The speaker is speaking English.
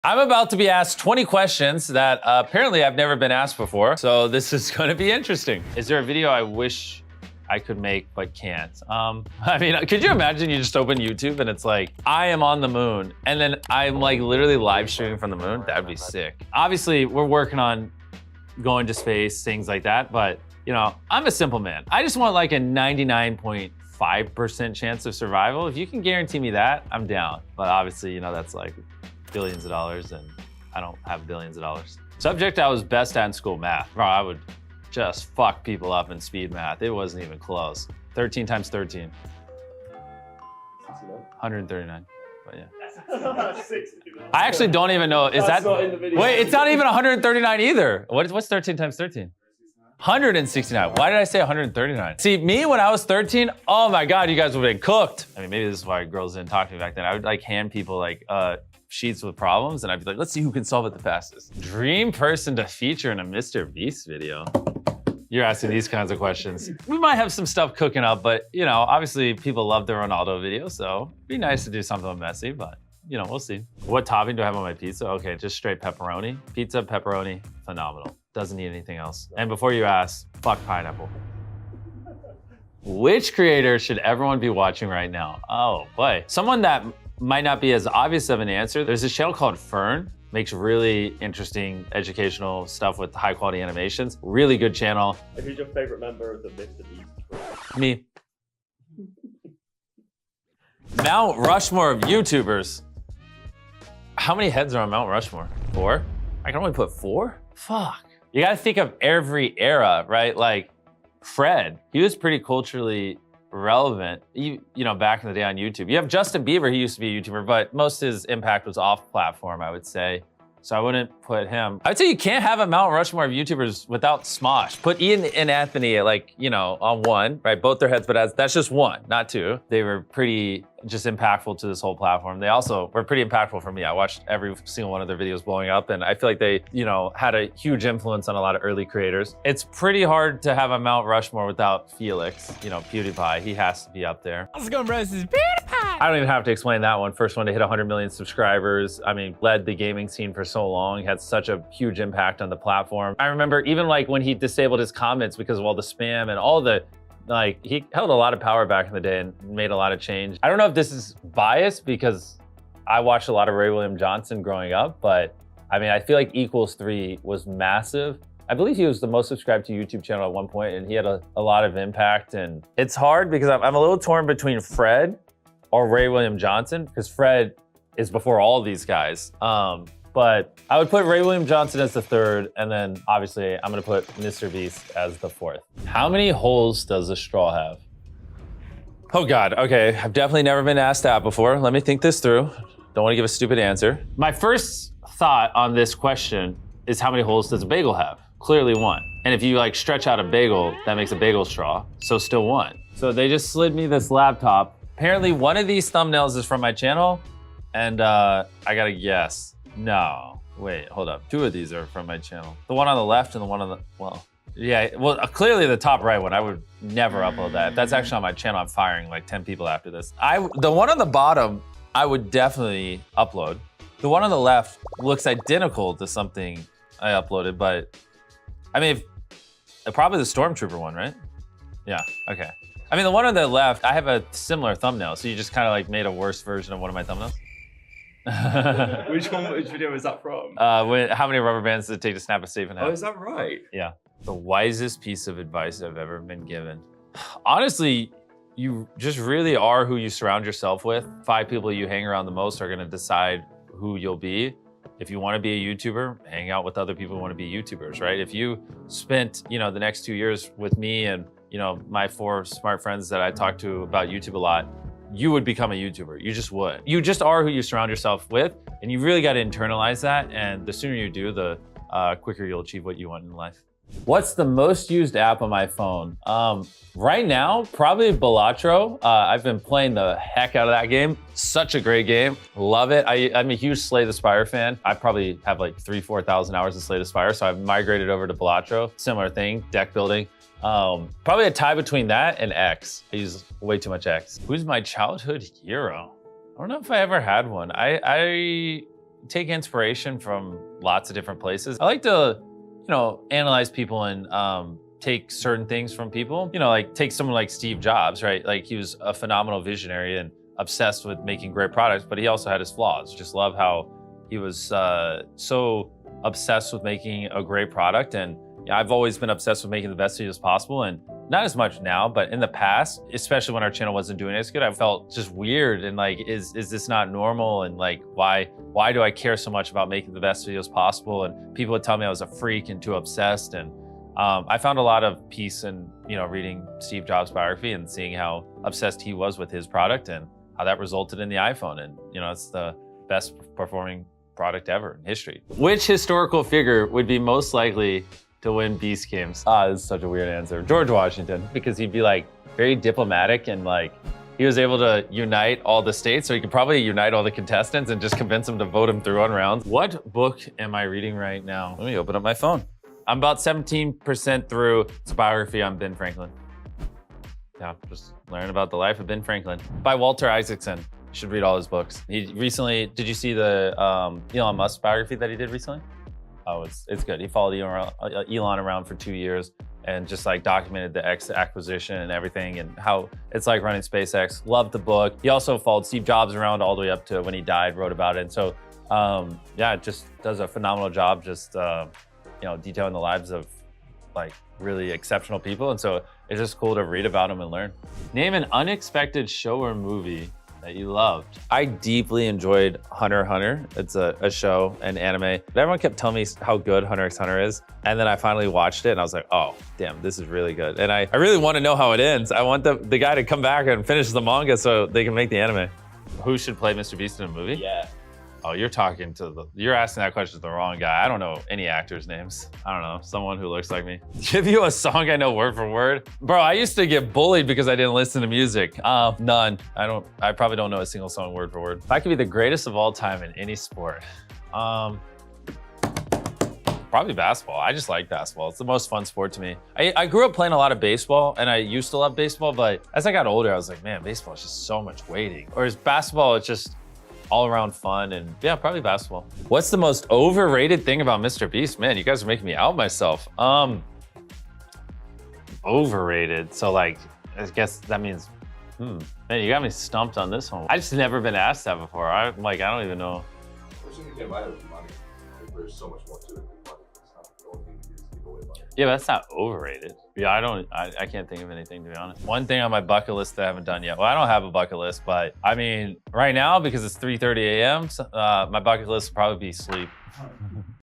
I'm about to be asked 20 questions that apparently I've never been asked before. So this is gonna be interesting. Is there a video I wish I could make but can't? I mean, could you imagine you just open YouTube and it's like, I am on the moon, and then I'm like literally live streaming from the moon? That'd be sick. Obviously, we're working on going to space, things like that, but you know, I'm a simple man. I just want like a 99.5% chance of survival. If you can guarantee me that, I'm down. But obviously, you know, that's like billions of dollars, and I don't have billions of dollars. Subject I was best at in school, math. Bro, I would just fuck people up in speed math. It wasn't even close. 13 times 13. 139, but yeah. I actually don't even know, is that? Not in the video. Wait, it's not even 139 either. What's 13 times 13? 169. Why did I say 139? See, me when I was 13, oh my God, you guys would have been cooked. I mean, maybe this is why girls didn't talk to me back then. I would like hand people like sheets with problems, and I'd be like, let's see who can solve it the fastest. Dream person to feature in a Mr.beast video. You're asking these kinds of questions. We might have some stuff cooking up, but you know, obviously people love the Ronaldo video, so it'd be nice to do something messy, but you know, we'll see. What topping do I have on my pizza? Okay, just straight pepperoni. Pizza, pepperoni, phenomenal. Doesn't need anything else. And before you ask, fuck pineapple. Which creator should everyone be watching right now? Oh boy. Someone that might not be as obvious of an answer. There's this channel called Fern. Makes really interesting educational stuff with high quality animations. Really good channel. And who's your favorite member of the Mr.beast? Me. Mount Rushmore of YouTubers. How many heads are on Mount Rushmore? 4? I can only put 4? Fuck. You gotta think of every era, right? Like Fred, he was pretty culturally relevant, you know, back in the day on YouTube. You have Justin Bieber, he used to be a YouTuber, but most of his impact was off platform, I would say. So I wouldn't put him. I would say you can't have a Mount Rushmore of YouTubers without Smosh. Put Ian and Anthony at like, you know, on 1, right? Both their heads, but that's just 1, not 2. They were pretty just impactful to this whole platform. They also were pretty impactful for me. I watched every single one of their videos blowing up, and I feel like they, you know, had a huge influence on a lot of early creators. It's pretty hard to have a Mount Rushmore without Felix, you know, PewDiePie. He has to be up there. Let's go, bro. This is PewDiePie. I don't even have to explain that one. First one to hit 100 million subscribers. I mean, led the gaming scene for so long, had such a huge impact on the platform. I remember even like when he disabled his comments because of all the spam and all the, like, he held a lot of power back in the day and made a lot of change. I don't know if this is biased because I watched a lot of Ray William Johnson growing up, but I mean, I feel like Equals 3 was massive. I believe he was the most subscribed to YouTube channel at one point, and he had a lot of impact. And it's hard because I'm a little torn between Fred or Ray William Johnson, because Fred is before all these guys. But I would put Ray William Johnson as the 3rd, and then obviously I'm gonna put Mr.beast as the 4th. How many holes does a straw have? Oh God, okay, I've definitely never been asked that before. Let me think this through. Don't wanna give a stupid answer. My first thought on this question is how many holes does a bagel have? Clearly 1. And if you like stretch out a bagel, that makes a bagel straw, so still 1. So they just slid me this laptop. Apparently one of these thumbnails is from my channel, and I gotta guess. No, wait, hold up. 2 of these are from my channel. The one on the left and the one on the, well, yeah, well, clearly the top right one, I would never upload that. If that's actually on my channel, I'm firing like 10 people after this. The one on the bottom, I would definitely upload. The one on the left looks identical to something I uploaded, but I mean, probably the Stormtrooper one, right? Yeah, okay. I mean, the one on the left, I have a similar thumbnail, so you just kind of like made a worse version of one of my thumbnails. Which video is that from? How many rubber bands does it take to snap a safe in half? Oh, is that right? Yeah. The wisest piece of advice I've ever been given. Honestly, you just really are who you surround yourself with. 5 people you hang around the most are gonna decide who you'll be. If you wanna be a YouTuber, hang out with other people who wanna be YouTubers, right? If you spent, you know, the next 2 years with me and, you know, my 4 smart friends that I talk to about YouTube a lot, you would become a YouTuber. You just would. You just are who you surround yourself with, and you really got to internalize that. And the sooner you do, the quicker you'll achieve what you want in life. What's the most used app on my phone? Right now, probably Balatro. I've been playing the heck out of that game. Such a great game. Love it. I'm a huge Slay the Spire fan. I probably have like 3,000-4,000 hours of Slay the Spire, so I've migrated over to Balatro. Similar thing, deck building. Probably a tie between that and X. I use way too much X. Who's my childhood hero? I don't know if I ever had one. I take inspiration from lots of different places. I like to, analyze people and take certain things from people. Like take someone like Steve Jobs, right? Like he was a phenomenal visionary and obsessed with making great products, but he also had his flaws. Just love how he was so obsessed with making a great product. And I've always been obsessed with making the best videos possible, and not as much now, but in the past, especially when our channel wasn't doing as good, I felt just weird and like, is this not normal? And like, why do I care so much about making the best videos possible? And people would tell me I was a freak and too obsessed. And I found a lot of peace in, reading Steve Jobs' biography and seeing how obsessed he was with his product and how that resulted in the iPhone. And, it's the best performing product ever in history. Which historical figure would be most likely to win Beast Games? This is such a weird answer. George Washington, because he'd be like very diplomatic and like he was able to unite all the states, so he could probably unite all the contestants and just convince them to vote him through on rounds. What book am I reading right now? Let me open up my phone. I'm about 17% through. It's a biography on Ben Franklin. Yeah, just learn about the life of Ben Franklin by Walter Isaacson. You should read all his books. He recently, did you see the Elon Musk biography that he did recently? Oh, it's good. He followed Elon around for 2 years and just like documented the X acquisition and everything and how it's like running SpaceX. Loved the book. He also followed Steve Jobs around all the way up to when he died, wrote about it. And so, it just does a phenomenal job just, detailing the lives of like really exceptional people. And so it's just cool to read about them and learn. Name an unexpected show or movie that you loved. I deeply enjoyed Hunter x Hunter. It's a show, an anime. But everyone kept telling me how good Hunter x Hunter is. And then I finally watched it and I was like, oh, damn, this is really good. And I really want to know how it ends. I want the guy to come back and finish the manga so they can make the anime. Who should play Mr. Beast in a movie? Yeah. Oh, you're asking that question to the wrong guy. I don't know any actors' names. I don't know, someone who looks like me. Give you a song I know word for word? Bro, I used to get bullied because I didn't listen to music. None. I probably don't know a single song word for word. If I could be the greatest of all time in any sport, probably basketball. I just like basketball. It's the most fun sport to me. I grew up playing a lot of baseball and I used to love baseball, but as I got older, I was like, man, baseball is just so much waiting. Whereas basketball, it's just all around fun, and yeah, probably basketball. What's the most overrated thing about Mr. Man, you guys are making me out myself. Overrated, so like, I guess that means, man, you got me stumped on this one. I just never been asked that before. I don't even know. You can buy it with money. Like, there's so much more to it than money. It's not the only thing you do is give away money. Yeah, but that's not overrated. Yeah, I can't think of anything, to be honest. One thing on my bucket list that I haven't done yet. Well, I don't have a bucket list, but I mean, right now, because it's 3:30 a.m., my bucket list would probably be sleep.